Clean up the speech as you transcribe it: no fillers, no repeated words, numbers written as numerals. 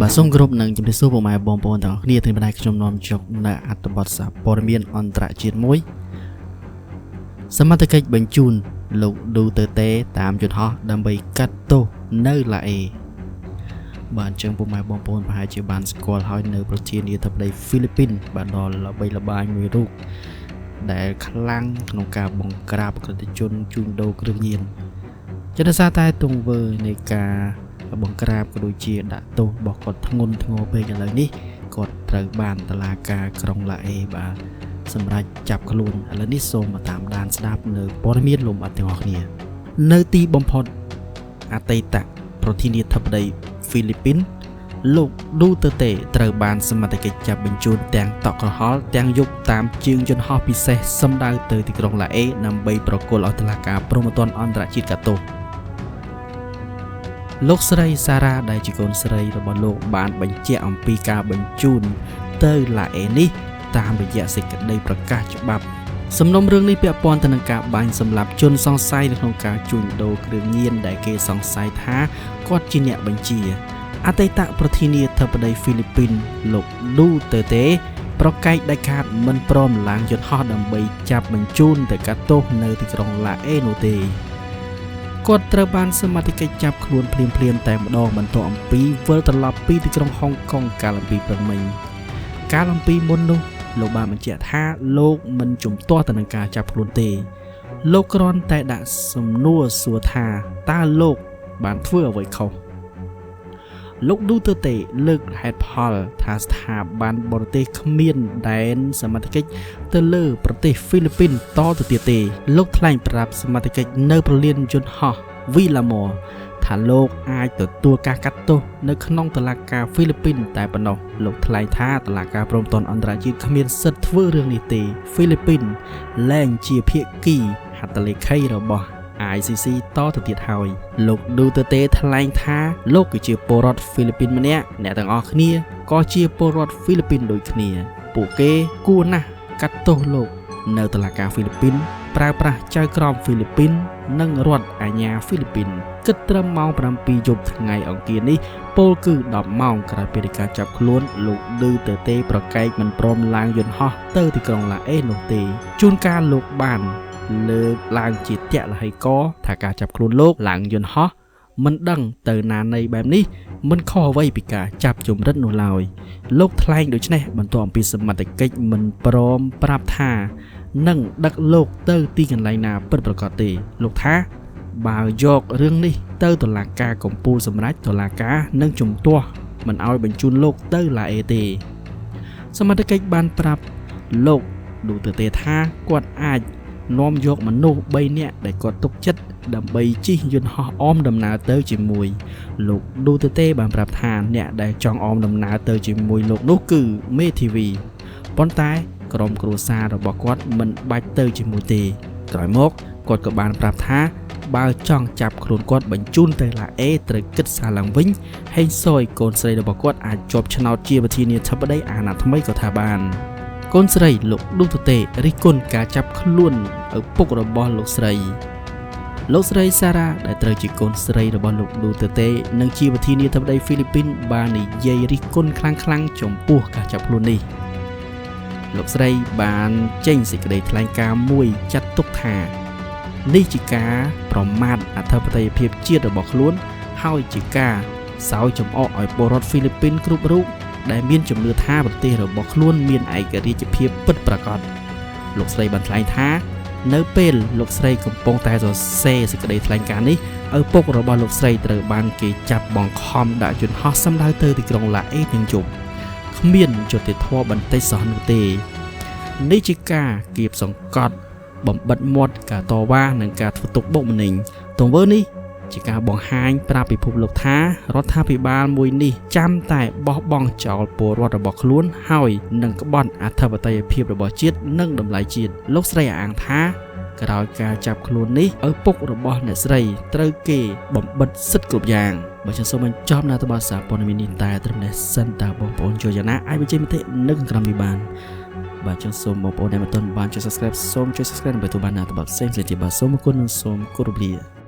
បាទសូមគោរពនឹងជំរាបសួរពុកម៉ែបងប្អូនទាំងអស់គ្នាទាំងបណ្ដាខ្ញុំនាំជុកនៅអត្ថបទសារព័ត៌មានអន្តរជាតិមួយសមត្ថកិច្ចបញ្ជូនលោកឌូទ័រតេតាមយន្តហោះដើម្បីកាត់ទោសនៅឡាអេបាទអញ្ចឹងពុកម៉ែបងប្អូនប្រហែលជាបានស្គាល់ហើយនៅប្រធានាធិបតីហ្វីលីពីនបាទដល់ល្បីល្បាញមួយរូបដែលខ្លាំងក្នុងការបង្ក្រាបអក្រិតជនជួញដូរគ្រឿងញៀនជាដោយសារតែទង្វើនៃការបង្ក្រាបក៏ដូចជាដាក់ទោសរបស់គាត់ធ្ងន់ធ្ងរពេកឥឡូវនេះគាត់ត្រូវបានតុលាការក្រុងឡាអេបាទសម្រាប់ចាប់ខ្លួនឥឡូវនេះសូមតាមដានស្ដាប់នៅព័ត៌មានលំអិតទាំងអស់គ្នានៅទីបំផុតអតីតប្រធានាធិបតីហ្វីលីពីនលោកឌូទ័រតេត្រូវបានសមត្ថកិច្ចចាប់បញ្ជូនទាំងតក់ក្រហល់ទាំងយប់តាមជើងយន្តហោះពិសេសសម្ដៅទៅទីក្រុងឡាអេដើម្បីប្រគល់ឲ្យតុលាការព្រហ្មទណ្ឌអន្តរជាតិកាត់ទោសលោកស្រីសារ៉ាដែលជាកូនស្រីរបស់លោកបានបញ្ជាក់អំពីការបញ្ជូនទៅឡាអេនេះតាមរយៈសេចក្តីប្រកាសច្បាប់សំណុំរឿងនេះពាក់ព័ន្ធទៅនឹងការបាញ់សម្លាប់ជនសង្ស័យនៅក្នុងការជួញដូរគ្រឿងញៀនដែលគេសង្ស័យថាគាត់ជាអ្នកបញ្ជាអតីតប្រធានាធិបតីហ្វីលីពីនលោកឌូទ័រតេប្រកែកដាច់ខាតមិនព្រមឡើងយន្តហោះដើម្បីចាប់បញ្ជូនទៅកាត់ទោសនៅទីក្រុងឡាអេនោះទេគាត់ត្រូវបានសមត្ថកិច្ចចាប់ខ្លួនភ្លាមៗតែម្ដងបន្ទាប់អំពីវិលត្រឡប់ពីទីក្រុងហុងកុងកាលពីព្រឹកមិញកាលអំពីមុននោះលោកបានបញ្ជាក់ថាលោកមិនជំទាស់ទៅនឹងការចាប់ខ្លួនទេលោកគ្រាន់តែដាក់សំណួរសួរថាតើលោកបានធ្វើអ្វីខុសលោកឌូទ័រតេលើកហេតុផលថាស្ថាប័នបរទេសគ្មានដែនសមត្ថកិច្ចទៅលើប្រទេសហ្វីលីពីនតទៅទៀតទេលោកថ្លែងប្រាប់សមត្ថកិច្ចនៅប្រលានយន្តហោះវីឡាម៉ូថាលោកអាចទទួលការកាត់ទោសនៅក្នុងតុលាការហ្វីលីពីនតែប៉ុណ្ណោះលោកថ្លែងថាតុលាការព្រហ្មទណ្ឌអន្តរជាតិគ្មានសិទ្ធិធ្វើរឿងនេះទេហ្វីលីពីនលែងជាភាគីហត្ថលេខីរបស់ ICC តទៅទៀតហើយលោកឌូទ័រតេថ្លែងថាលោកគឺជាពលរដ្ឋហ្វីលីពីនម្នាក់អ្នកទាំងអស់គ្នាក៏ជាពលរដ្ឋហ្វីលីពីនដូចគ្នាពួកគេគួរណាស់កាត់ទោសលោកនៅតុលាការហ្វីលីពីនប្រើប្រាស់ចៅក្រមហ្វីលីពីននិងរដ្ឋអាជ្ញាហ្វីលីពីនគិតត្រឹមម៉ោង 7 យប់ថ្ងៃអង្គារនេះពលគឺ10ម៉ោងក្រោយពីការចាប់ខ្លួនលោកឌូទ័រតេប្រកែកមិនព្រមឡើងយន្តហោះទៅទីក្រុងឡាអេនោះទេជួនកាលលោកបានលើកឡើងជាតលហិកថាការចាប់ខ្លួនលោកឡើងយន្តហោះមិនដឹងទៅណានៃបែបនេះមិនខុសអ្វីពីការចាប់ជំរិតនោះឡើយលោកថ្លែងដូច្នេះបន្ទាប់អំពីសមត្ថកិច្ចមិនព្រមប្រាប់ថានឹងដឹកលោកទៅទីកន្លែងណាពិតប្រាកដទេលោកថាបើយករឿងនេះទៅតុលាការកំពូលសម្រេចតុលាការនឹងជំទាស់មិនឲ្យបញ្ជូនលោកទៅឡាអេទេសមត្ថកិច្ចបានប្រាប់លោកឌូទ័រតេថាគាត់អាចនាំយកមនុស្ស3នាក់ដែលគាត់ទុកចិត្តដើម្បីជិះយន្តហោះអមដំណើរទៅជាមួយលោកឌូទ័រតេបានប្រាប់ថាអ្នកដែលចង់អមដំណើរទៅជាមួយលោកនោះគឺមេធាវីប៉ុន្តែក្រុមគ្រួសាររបស់គាត់មិនបាច់ទៅជាមួយទេក្រោយមកគាត់ក៏បានប្រាប់ថាបើចង់ចាប់ខ្លួនគាត់បញ្ជូនទៅឡាអេត្រូវគិតសារឡើងវិញហេងសុយកូនស្រីរបស់គាត់អាចជាប់ឆ្នោតជាប្រធានាធិបតីអាណត្តិថ្មីក៏ថាបានកូនស្រីលោកឌូទ័រតេរិះគន់ការចាប់ខ្លួនឪពុករបស់លោកស្រីសារ៉ាដែលត្រូវជាកូនស្រីរបស់លោកឌូទ័រតេនិងជាប្រធានាធិបតីហ្វីលីពីនបាននិយាយរិះគន់ខ្លាំងៗចំពោះការចាប់ខ្លួននេះលោកស្រីបានចេញសេចក្តីថ្លែងការណ៍មួយចាត់ទុកថានេះជាការប្រមាថអធិបតេយ្យភាពជាតិរបស់ខ្លួនហើយជាការសោយចំអកឲ្យពលរដ្ឋហ្វីលីពីនគ្រប់រូបដែលមានជំនឿថាប្រទេសរបស់ខ្លួនមានឯករាជ្យភាពពិតប្រាកដលោកស្រីបានថ្លែងថានៅពេលលោកស្រីកំពុងតែសរសេរសេចក្តីថ្លែងការណ៍នេះឪពុករបស់លោកស្រីត្រូវបានគេចាប់បង្ខំដាក់យន្តហោះសម្ដៅទៅទីក្រុងឡាអេទាំងយប់គ្មានយុត្តិធម៌បន្តិចសោះនោះទេនេះជាការគៀបសង្កត់បំបិទមាត់ការតវ៉ានិងការធ្វើទុកបុកម្នេញទង្វើនេះជាការបង្ហាញប្រាប់ពិភពលោកថារដ្ឋាភិបាលមួយនេះចាំតែបោះបង់ចោលពលរដ្ឋរបស់ខ្លួនហើយនឹងក្បត់អធិបតេយ្យភាពរបស់ជាតិនិងតម្លៃជាតិលោកស្រីអះអាងថាក្រោយការចាប់ខ្លួននេះឪពុករបស់អ្នកស្រីត្រូវគេបំបិទសិទ្ធិគ្រប់យ៉ាងបើចឹងសូមបញ្ចប់នៅអត្ថបទសារព័ត៌មាននេះតែត្រឹមនេះសិនតើបងប្អូនជួយយ៉ាងណាអាចបញ្ចេញមតិនៅខាងក្រោមនេះបានបាទចឹងសូមបងប្អូនដែលមិនទាន់បានចុច Subscribe សូមចុច Subscribe ដើម្បីទទួលបានអត្ថបទផ្សេងៗទៀតបាទសូមអរគុណនិងសូមគោរពលា